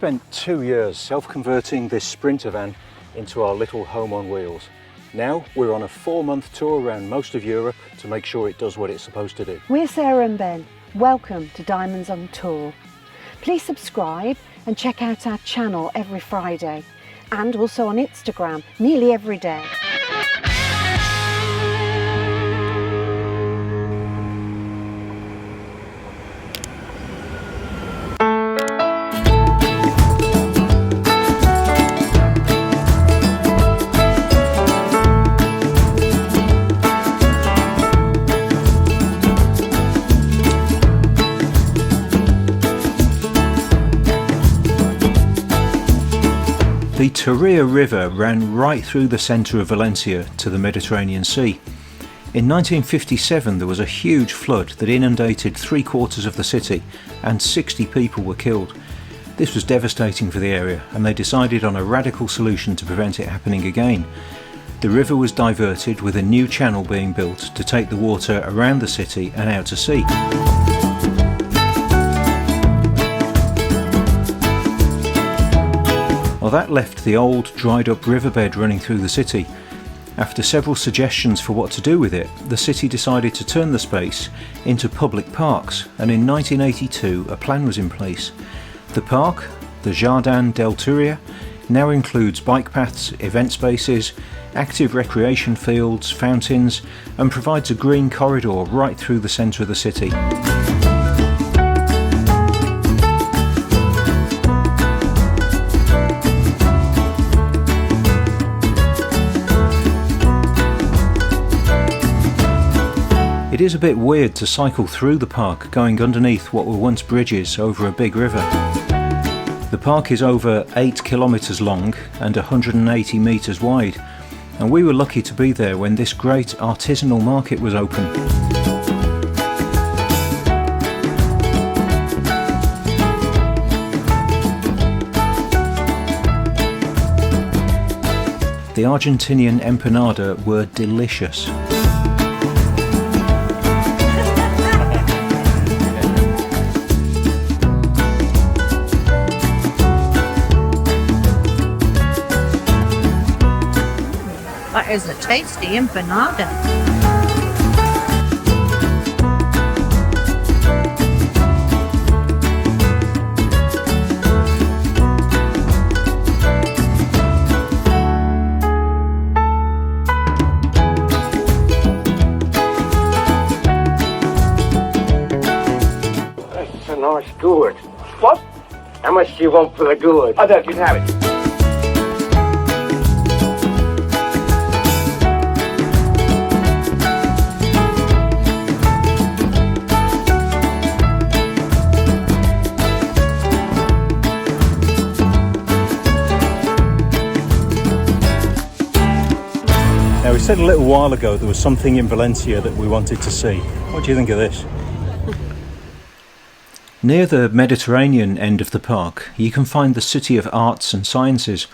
spent 2 years self-converting this Sprinter van into our little home on wheels. Now we're on a 4-month tour around most of Europe to make sure it does what it's supposed to do. We're Sarah and Ben. Welcome to Diamonds on Tour. Please subscribe and check out our channel every Friday and also on Instagram nearly every day. The Turrea River ran right through the centre of Valencia to the Mediterranean Sea. In 1957 there was a huge flood that inundated 3/4 of the city and 60 people were killed. This was devastating for the area and they decided on a radical solution to prevent it happening again. The river was diverted with a new channel being built to take the water around the city and out to sea. Well, that left the old dried up riverbed running through the city. After several suggestions for what to do with it, the city decided to turn the space into public parks, and in 1982 a plan was in place. The park, the Jardin del Turrea, now includes bike paths, event spaces, active recreation fields, fountains, and provides a green corridor right through the centre of the city. It is a bit weird to cycle through the park going underneath what were once bridges over a big river. The park is over 8 kilometres long and 180 metres wide, and we were lucky to be there when this great artisanal market was open. The Argentinian empanada were delicious. That is a tasty empanada. That's a nice gourd. What? How much do you want for the gourd? I don't, you can have it. Now, we said a little while ago there was something in Valencia that we wanted to see. What do you think of this? Near the Mediterranean end of the park, you can find the City of Arts and Sciences.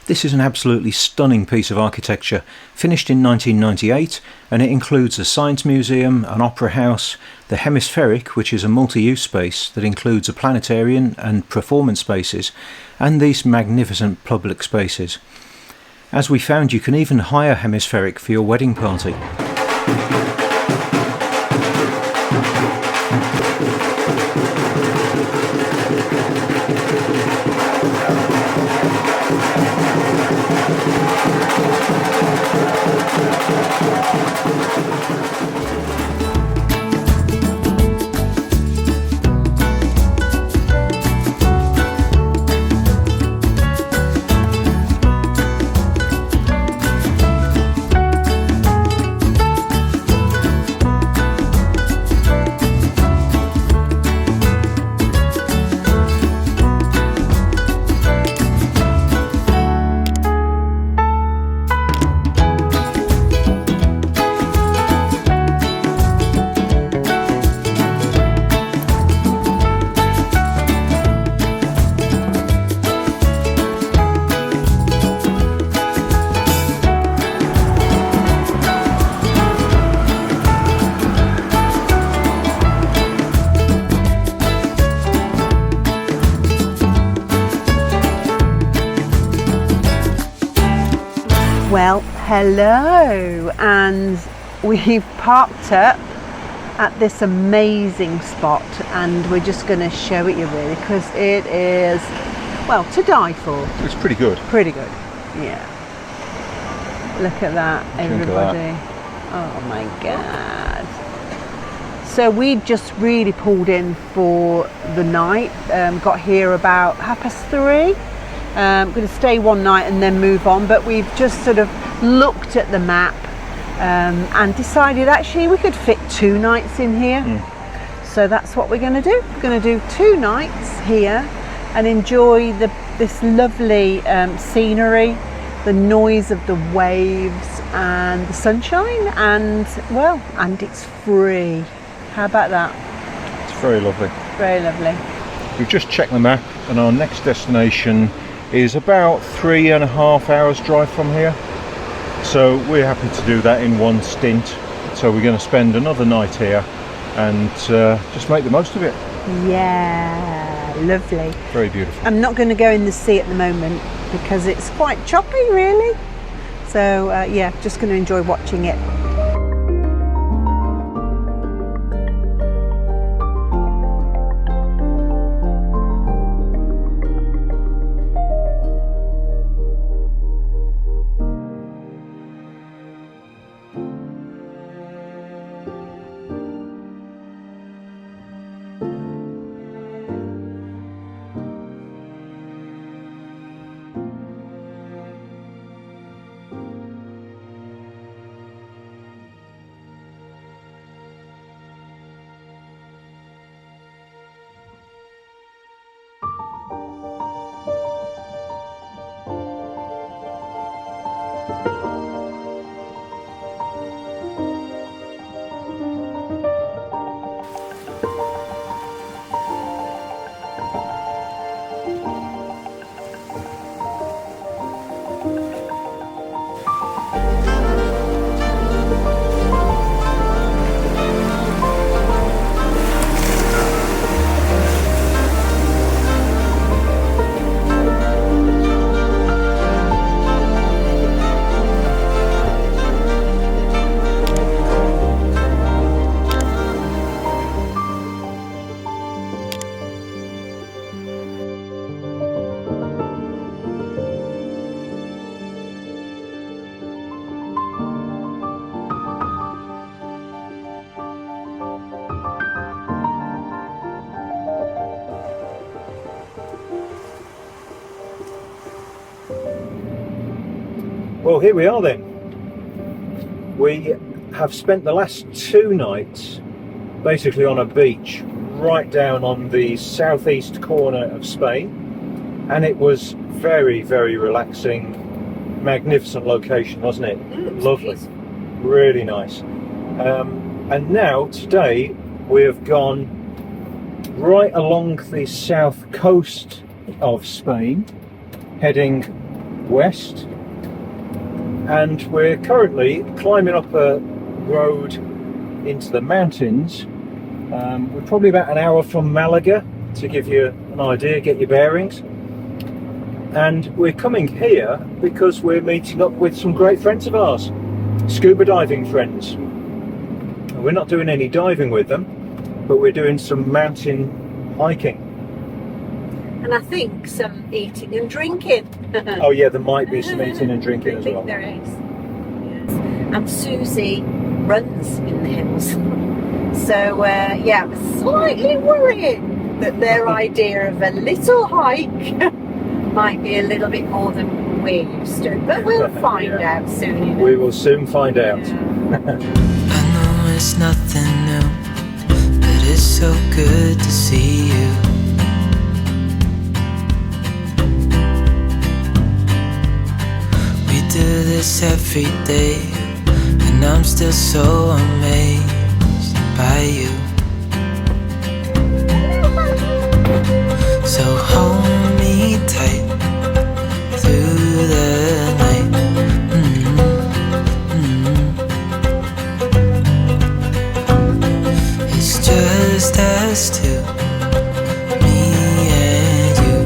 This is an absolutely stunning piece of architecture, finished in 1998, and it includes a science museum, an opera house, the Hemispheric, which is a multi-use space that includes a planetarium and performance spaces, and these magnificent public spaces. As we found, you can even hire Hemispheric for your wedding party. Well, hello, and we've parked up at this amazing spot, and we're just going to show it you really, because it is, well, to die for. It's pretty good. Pretty good, yeah. Look at that, everybody. Oh my God. So we just really pulled in for the night, got here about 3:30. Going to stay one night and then move on, but we've just sort of looked at the map and decided actually we could fit 2 nights in here. So that's what we're going to do. We're going to do 2 nights here and enjoy this lovely scenery, the noise of the waves and the sunshine, and well, and it's free. How about that? It's very lovely. Very lovely. We've just checked the map and our next destination is about 3.5 hours drive from here. So we're happy to do that in one stint. So we're going to spend another night here and just make the most of it. Yeah, lovely. Very beautiful. I'm not going to go in the sea at the moment because it's quite choppy really. So yeah, just going to enjoy watching it. Well, here we are then. We have spent the last 2 nights basically on a beach right down on the southeast corner of Spain, and it was very, very relaxing, magnificent location, wasn't it? Lovely, really nice. And now today we have gone right along the south coast of Spain, heading west. And we're currently climbing up a road into the mountains. We're probably about an hour from Malaga, to give you an idea, get your bearings. And we're coming here because we're meeting up with some great friends of ours, scuba diving friends. We're not doing any diving with them, but we're doing some mountain hiking. And I think some eating and drinking. Oh yeah, there might be some eating and drinking as well. I think there is. Yes. And Susie runs in the hills. So yeah, I'm slightly worried that their idea of a little hike might be a little bit more than we're used to. But we'll find out soon. You know. We will soon find out. Yeah. I know it's nothing new, but it's so good to see you. Do this every day, and I'm still so amazed by you. So hold me tight through the night. It's just us two, me and you.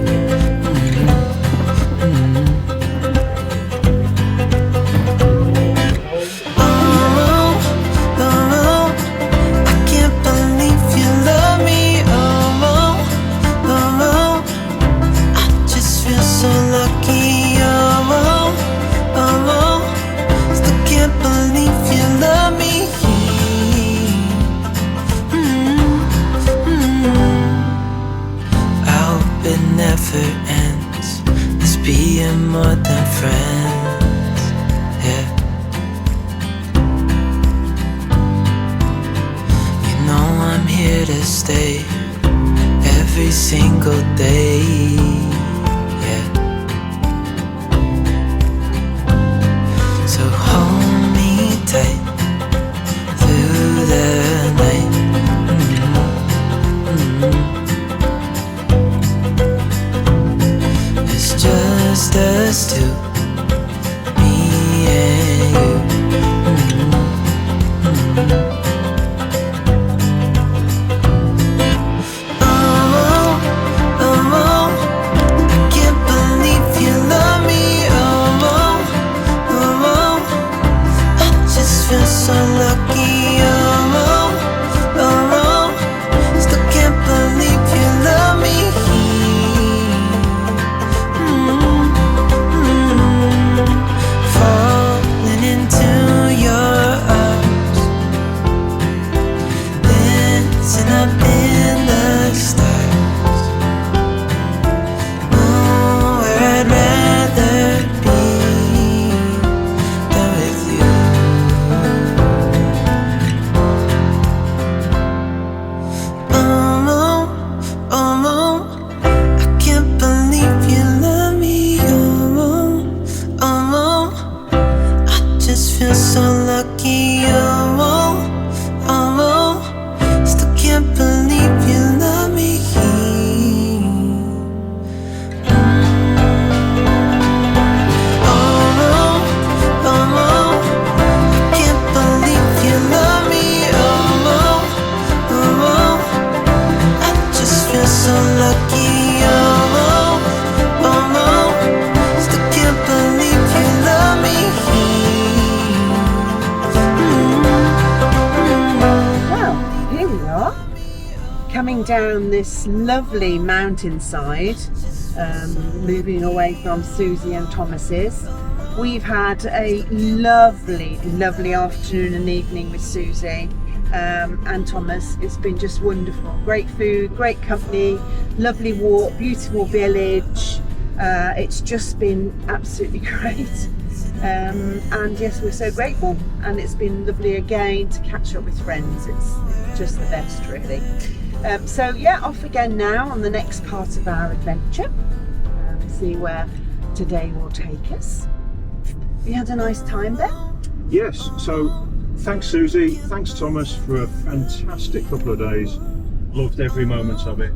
more than friends, yeah. You know I'm here to stay every single day, yeah. So hold me tight through the night. It's just us two, me and you. So lucky, still can't believe you love me. Falling into your arms, dancing up in the stars. Oh, where I'd rather be than with you. So lucky, still can't believe you love me. Can't believe you love me. I just feel so lucky. Still can't believe you love me. Coming down this lovely mountainside, moving away from Susie and Thomas's. We've had a lovely afternoon and evening with Susie and Thomas. It's been just wonderful. Great food, great company, lovely walk, beautiful village. It's just been absolutely great. And yes, we're so grateful, and it's been lovely again to catch up with friends. It's just the best, really. So yeah, off again now on the next part of our adventure. See where today will take us. You had a nice time there? Yes, so thanks Susie, thanks Thomas for a fantastic couple of days. Loved every moment of it.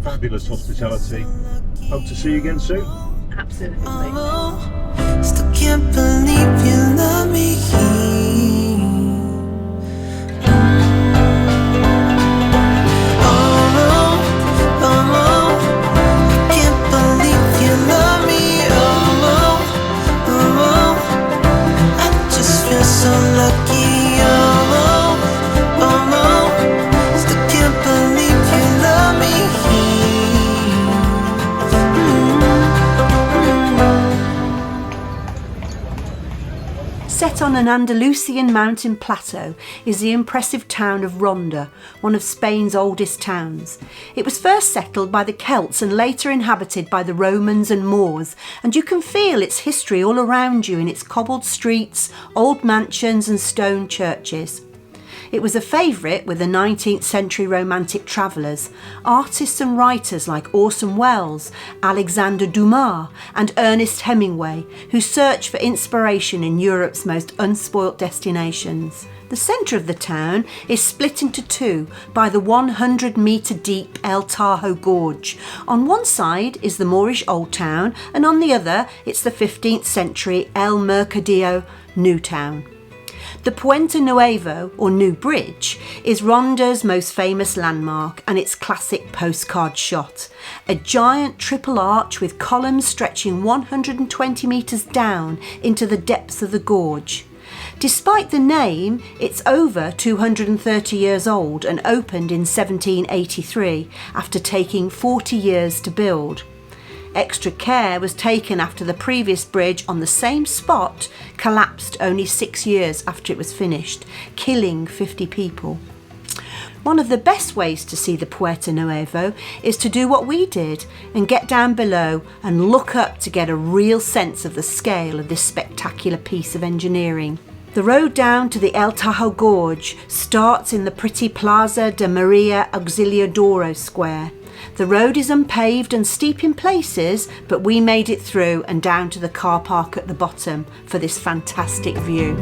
Fabulous hospitality. Hope to see you again soon. Absolutely. Still can't believe you love me. So lucky, still can't believe you love me. Set on an Andalusian mountain plateau is the impressive town of Ronda, one of Spain's oldest towns. It was first settled by the Celts and later inhabited by the Romans and Moors, and you can feel its history all around you in its cobbled streets, old mansions and stone churches. It was a favourite with the 19th century romantic travellers, artists and writers like Orson Welles, Alexander Dumas and Ernest Hemingway, who searched for inspiration in Europe's most unspoilt destinations. The centre of the town is split into two by the 100-metre deep El Tajo Gorge. On one side is the Moorish Old Town, and on the other it's the 15th century El Mercadillo New Town. The Puente Nuevo, or New Bridge, is Ronda's most famous landmark and its classic postcard shot. A giant triple arch with columns stretching 120 metres down into the depths of the gorge. Despite the name, it's over 230 years old and opened in 1783 after taking 40 years to build. Extra care was taken after the previous bridge on the same spot collapsed only 6 years after it was finished, killing 50 people. One of the best ways to see the Puerto Nuevo is to do what we did and get down below and look up to get a real sense of the scale of this spectacular piece of engineering. The road down to the El Tajo Gorge starts in the pretty Plaza de Maria Auxiliadora Square. The road is unpaved and steep in places, but we made it through and down to the car park at the bottom for this fantastic view.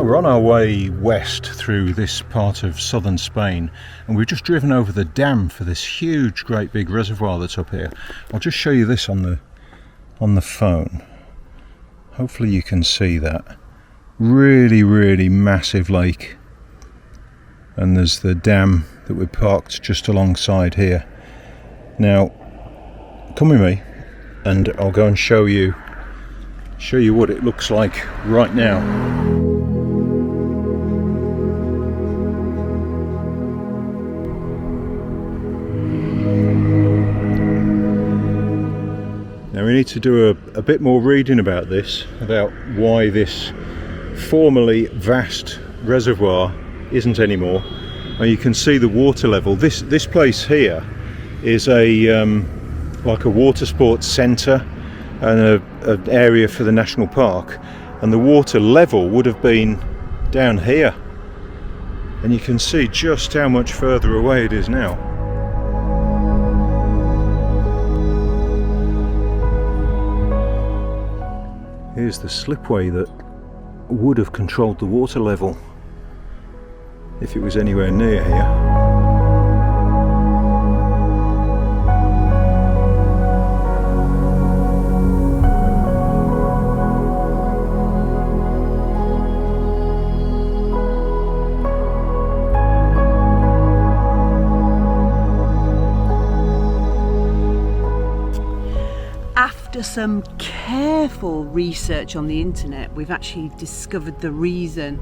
We're on our way west through this part of southern Spain, and we've just driven over the dam for this huge, great big reservoir that's up here. I'll just show you this on the phone. Hopefully you can see that. Really, really massive lake. And there's the dam that we're parked just alongside here. Now, come with me, and I'll go and show you what it looks like right now. Now we need to do a bit more reading about this, about why this formerly vast reservoir isn't anymore. Now you can see the water level. This place here is like a water sports centre and an area for the national park, and the water level would have been down here, and you can see just how much further away it is now. Here's the slipway that would have controlled the water level if it was anywhere near here. After some careful research on the internet, we've actually discovered the reason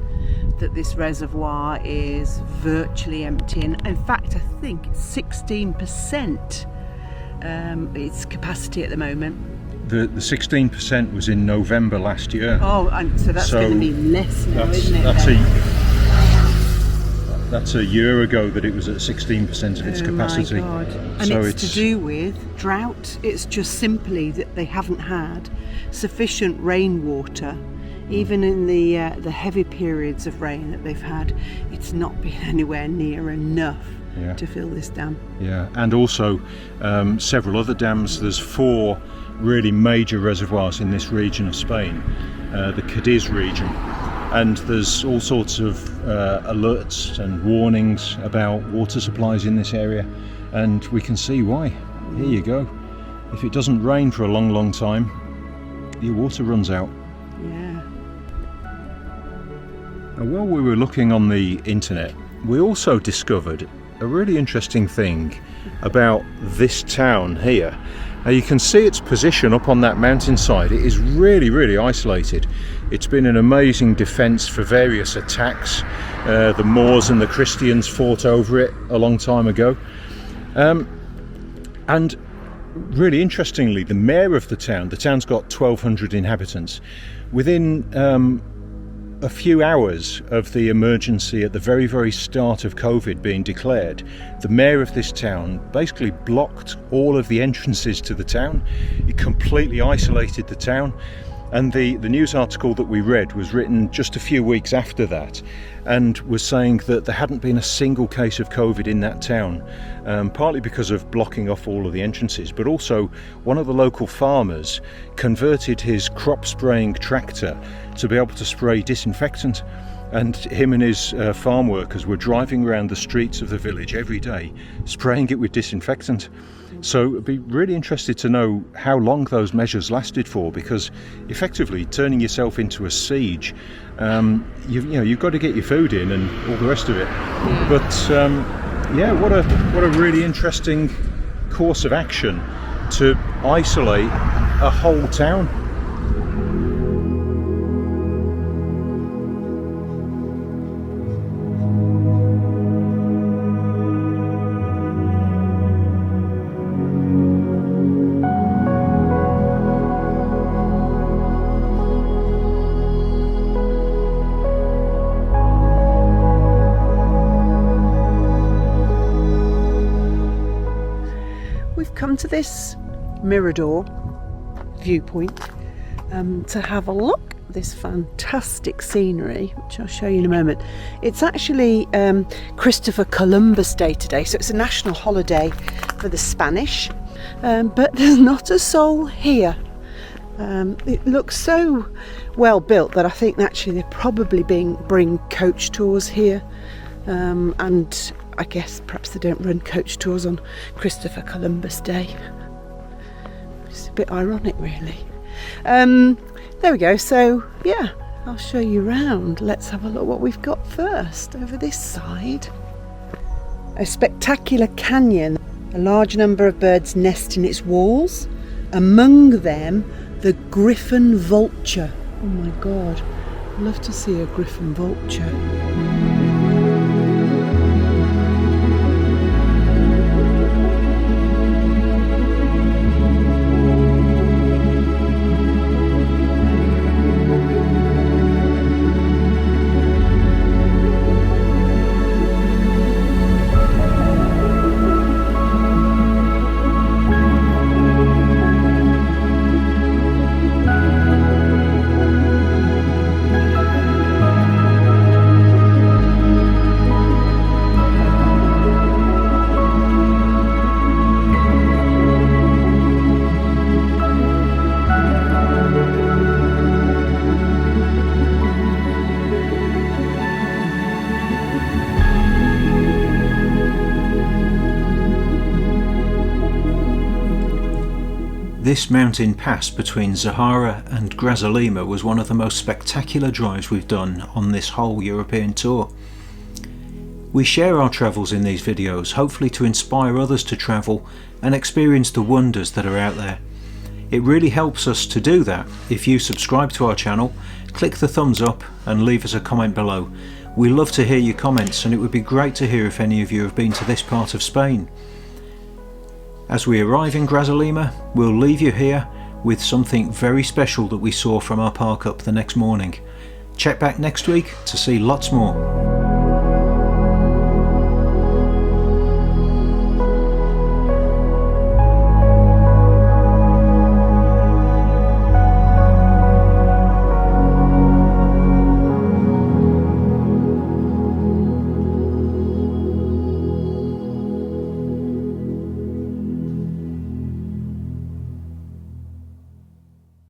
that this reservoir is virtually empty, and in fact I think it's 16% its capacity at the moment. The 16% was in November last year. Oh, and so that's going to be less now, isn't it? That's a year ago that it was at 16% of its capacity. Oh my God. And so it's to do with drought. It's just simply that they haven't had sufficient rainwater. Even in the heavy periods of rain that they've had, it's not been anywhere near enough to fill this dam. Yeah, and also several other dams. There's 4 really major reservoirs in this region of Spain, the Cadiz region. And there's all sorts of alerts and warnings about water supplies in this area, and we can see why. Here you go. If it doesn't rain for a long, long time, your water runs out. Yeah. And while we were looking on the internet, we also discovered a really interesting thing about this town here. Now you can see its position up on that mountainside. It is really, really isolated. It's been an amazing defence for various attacks. The Moors and the Christians fought over it a long time ago. And really interestingly, the mayor of the town's got 1,200 inhabitants. Within a few hours of the emergency at the very, very start of COVID being declared, the mayor of this town basically blocked all of the entrances to the town. He completely isolated the town. And the news article that we read was written just a few weeks after that, and was saying that there hadn't been a single case of COVID in that town, partly because of blocking off all of the entrances, but also one of the local farmers converted his crop spraying tractor to be able to spray disinfectant. And him and his farm workers were driving around the streets of the village every day, spraying it with disinfectant. So I'd be really interested to know how long those measures lasted for, because effectively turning yourself into a siege, you've got to get your food in and all the rest of it. But Yeah, what a really interesting course of action to isolate a whole town. Come to this Mirador viewpoint to have a look at this fantastic scenery, which I'll show you in a moment. It's actually Christopher Columbus Day today, so it's a national holiday for the Spanish, but there's not a soul here. It looks so well built that I think actually they're probably bring coach tours here, and I guess perhaps they don't run coach tours on Christopher Columbus Day. It's a bit ironic, really. There we go. So yeah, I'll show you around. Let's have a look what we've got first over this side. A spectacular canyon. A large number of birds nest in its walls. Among them, the griffon vulture. Oh my God, I'd love to see a griffon vulture. This mountain pass between Zahara and Grazalema was one of the most spectacular drives we've done on this whole European tour. We share our travels in these videos, hopefully to inspire others to travel and experience the wonders that are out there. It really helps us to do that if you subscribe to our channel, click the thumbs up and leave us a comment below. We love to hear your comments, and it would be great to hear if any of you have been to this part of Spain. As we arrive in Grazalema, we'll leave you here with something very special that we saw from our park up the next morning. Check back next week to see lots more.